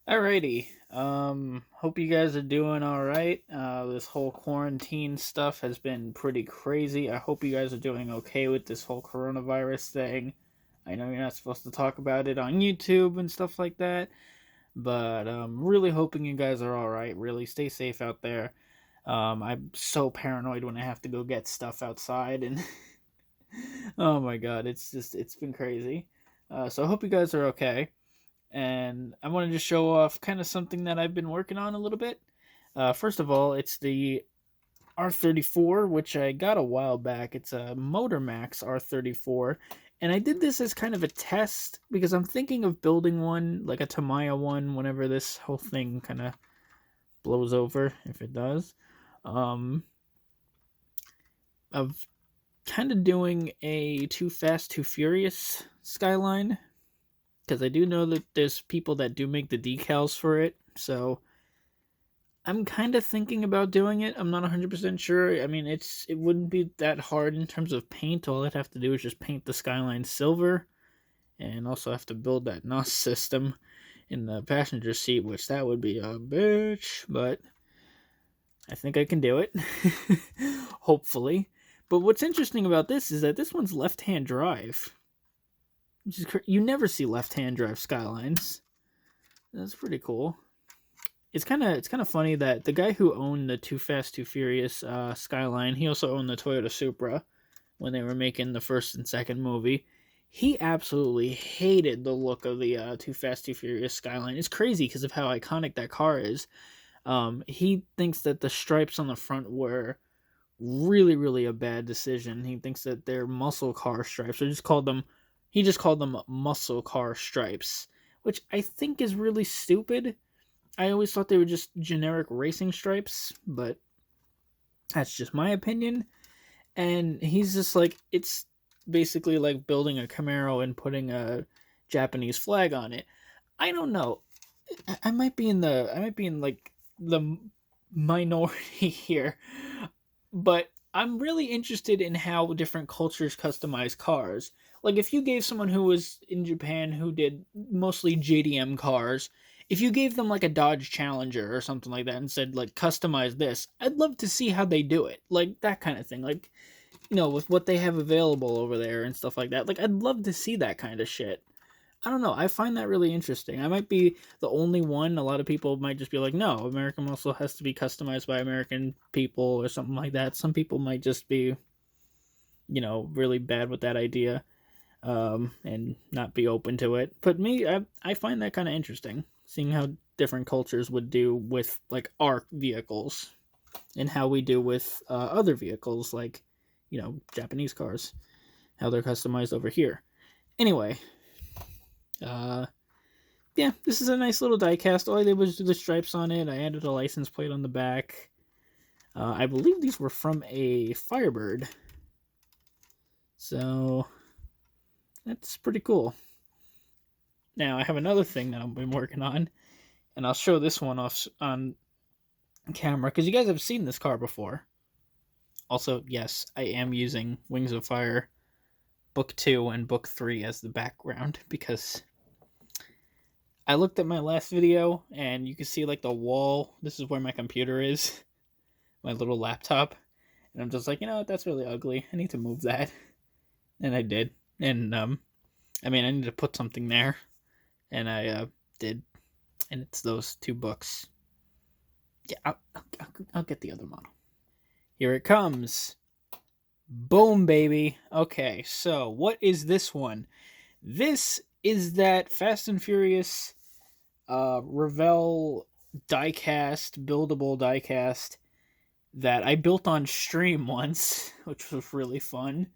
Alrighty. Hope you guys are doing all right. This whole quarantine stuff has been pretty crazy. I hope you guys are doing okay with this whole coronavirus thing. I know you're not supposed to talk about it on YouTube and stuff like that, but really hoping you guys are all right. Really stay safe out there. I'm so paranoid when I have to go get stuff outside, and oh my god, it's been crazy. So I hope you guys are okay, and I wanted to show off kind of something that I've been working on a little bit. First of all, it's the R34, which I got a while back. It's a Motormax R34, and I did this as kind of a test because I'm thinking of building one, like a Tamiya one, whenever this whole thing kind of blows over, if it does. Um, of kind of doing a Too Fast, Too Furious Skyline because I do know that there's people that do make the decals for it. So I'm kind of thinking about doing it. I'm not 100% sure. I mean, it wouldn't be that hard in terms of paint. All I'd have to do is just paint the skyline silver, and also have to build that NOS system in the passenger seat, which that would be a bitch. But I think I can do it, hopefully. But what's interesting about this is that this one's left-hand drive. You never see left-hand drive skylines. That's pretty cool. It's kind of funny that the guy who owned the Too Fast Too Furious Skyline, he also owned the Toyota Supra when they were making the first and second movie. He absolutely hated the look of the Too Fast Too Furious Skyline. It's crazy because of how iconic that car is. He thinks that the stripes on the front were really, really a bad decision. He thinks that they're muscle car stripes. He just called them muscle car stripes, which I think is really stupid. I always thought they were just generic racing stripes, but that's just my opinion. And he's just like, it's basically like building a Camaro and putting a Japanese flag on it. I don't know. I might be in like the minority here, but I'm really interested in how different cultures customize cars. Like if you gave someone who was in Japan who did mostly JDM cars, if you gave them like a Dodge Challenger or something like that and said like customize this, I'd love to see how they do it. Like that kind of thing. Like with what they have available over there and stuff like that. Like I'd love to see that kind of shit. I don't know. I find that really interesting. I might be the only one. A lot of people might just be like, no, American muscle has to be customized by American people or something like that. Some people might just be, really bad with that idea and not be open to it. But me, I find that kind of interesting, seeing how different cultures would do with like our vehicles and how we do with other vehicles like, Japanese cars, how they're customized over here. Anyway, uh, yeah, this is a nice little diecast. All I did was do the stripes on it. I added a license plate on the back. I believe these were from a Firebird. So that's pretty cool. Now I have another thing that I've been working on, and I'll show this one off on camera because you guys have seen this car before. Also, yes, I am using Wings of Fire Book 2 and Book 3 as the background because I looked at my last video and you can see like the wall. This is where my computer is, my little laptop. And I'm just like, that's really ugly. I need to move that. And I did. And I need to put something there. And I did. And it's those two books. Yeah, I'll get the other model. Here it comes. Boom, baby. Okay, so what is this one? This is that Fast and Furious Revell diecast, buildable diecast that I built on stream once, which was really fun.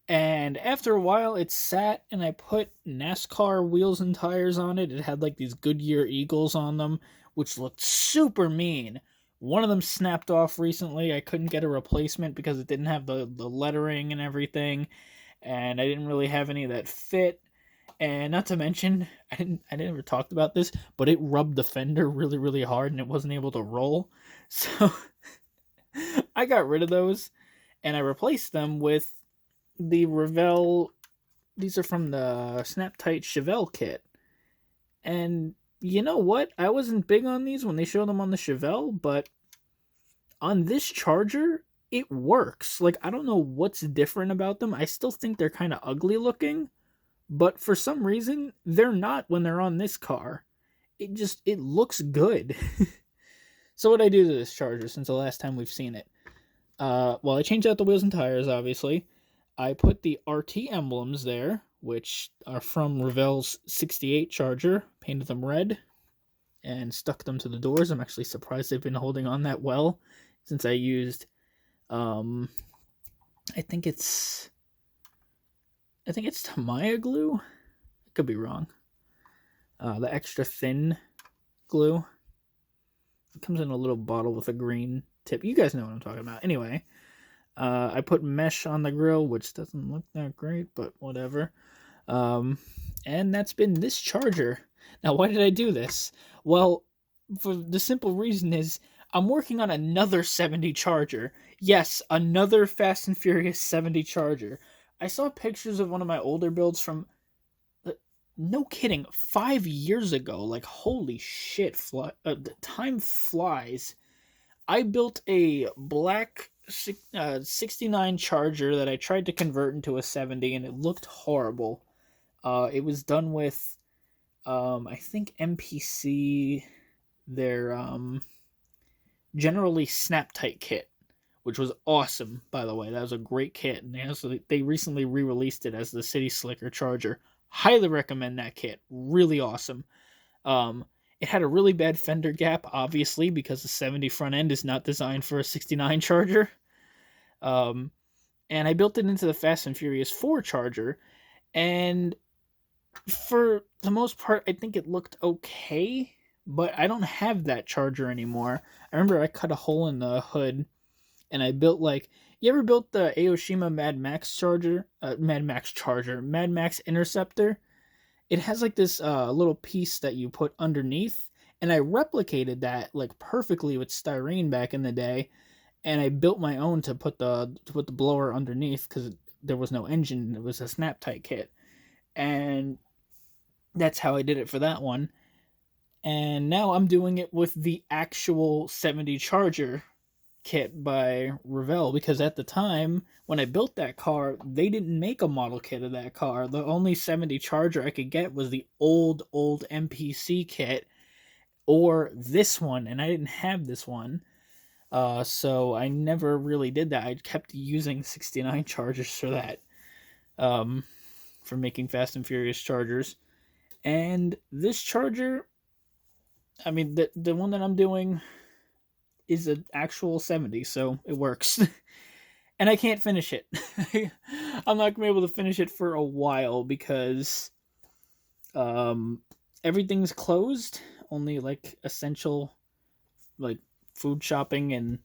And after a while, it sat, and I put NASCAR wheels and tires on it. It had like these Goodyear Eagles on them, which looked super mean. One of them snapped off recently. I couldn't get a replacement because it didn't have the lettering and everything, and I didn't really have any that fit. And not to mention, I never talked about this, but it rubbed the fender really, really hard, and it wasn't able to roll. So I got rid of those, and I replaced them with the Revell. These are from the Snap Tight Chevelle kit, and you know what? I wasn't big on these when they showed them on the Chevelle, but on this charger, it works. Like, I don't know what's different about them. I still think they're kind of ugly looking, but for some reason, they're not when they're on this car. It looks good. So what I do to this charger since the last time we've seen it? Well, I changed out the wheels and tires, obviously. I put the RT emblems there, which are from Revell's 68 charger, painted them red, and stuck them to the doors. I'm actually surprised they've been holding on that well since I used, um, I think it's Tamiya glue. I could be wrong. The extra thin glue. It comes in a little bottle with a green tip. You guys know what I'm talking about. Anyway, I put mesh on the grill, which doesn't look that great, but whatever. And that's been this charger. Now, why did I do this? Well, for the simple reason is I'm working on another 70 charger. Yes, another Fast and Furious 70 charger. I saw pictures of one of my older builds from, no kidding, 5 years ago. Like, holy shit, time flies. I built a black 69 Charger that I tried to convert into a 70, and it looked horrible. It was done with, I think MPC, their generally Snap Tight kit, which was awesome, by the way. That was a great kit, and they recently re-released it as the City Slicker Charger. Highly recommend that kit. Really awesome. It had a really bad fender gap, obviously, because the 70 front end is not designed for a 69 Charger. And I built it into the Fast and Furious 4 Charger, and for the most part, I think it looked okay, but I don't have that Charger anymore. I remember I cut a hole in the hood, and I built, like, you ever built the Aoshima Mad Max Charger? Mad Max Interceptor? It has like this little piece that you put underneath, and I replicated that like perfectly with styrene back in the day, and I built my own to put the blower underneath because there was no engine. It was a snap tight kit, and that's how I did it for that one. And now I'm doing it with the actual 70 Charger kit by Revell, because at the time when I built that car, they didn't make a model kit of that car. The only 70 Charger I could get was the old MPC kit or this one, and I didn't have this one. So I never really did that. I kept using 69 Chargers for that, for making Fast and Furious Chargers. And this charger, I mean, the one that I'm doing is an actual 70, so it works. And I can't finish it. I'm not gonna be able to finish it for a while because everything's closed. Only like essential, like food shopping and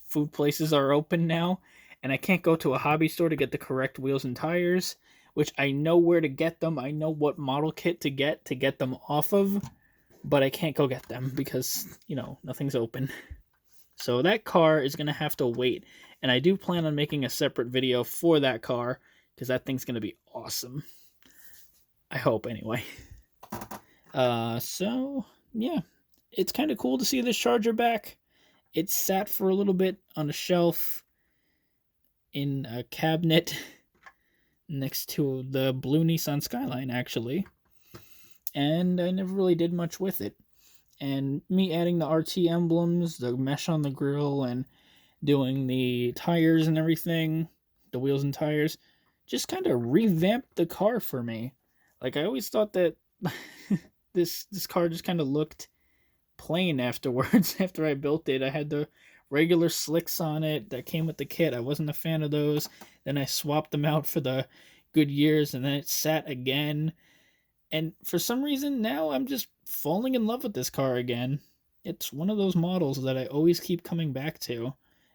food places are open now, and I can't go to a hobby store to get the correct wheels and tires, which I know where to get them. I know what model kit to get them off of, but I can't go get them because nothing's open. So that car is going to have to wait. And I do plan on making a separate video for that car because that thing's going to be awesome. I hope, anyway. So, yeah. It's kind of cool to see this Charger back. It sat for a little bit on a shelf in a cabinet next to the blue Nissan Skyline, actually. And I never really did much with it. And me adding the RT emblems, the mesh on the grill, and doing the tires and everything, the wheels and tires, just kind of revamped the car for me. Like, I always thought that this car just kind of looked plain afterwards. After I built it, I had the regular slicks on it that came with the kit. I wasn't a fan of those. Then I swapped them out for the Goodyears, and then it sat again. And for some reason, now I'm just falling in love with this car again. It's one of those models that I always keep coming back to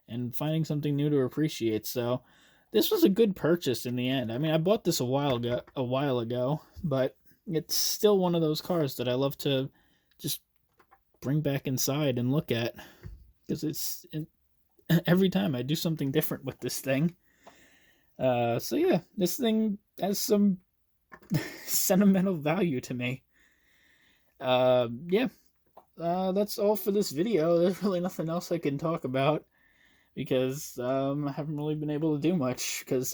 and finding something new to appreciate. So this was a good purchase in the end. I mean, I bought this a while ago, but it's still one of those cars that I love to just bring back inside and look at, because every time I do something different with this thing. So yeah, this thing has some sentimental value to me. Yeah, that's all for this video. There's really nothing else I can talk about because I haven't really been able to do much because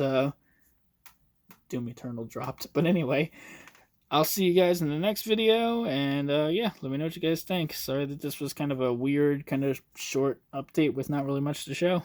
Doom Eternal dropped. But anyway, I'll see you guys in the next video, and yeah, let me know what you guys think. Sorry that this was kind of a weird, kind of short update with not really much to show.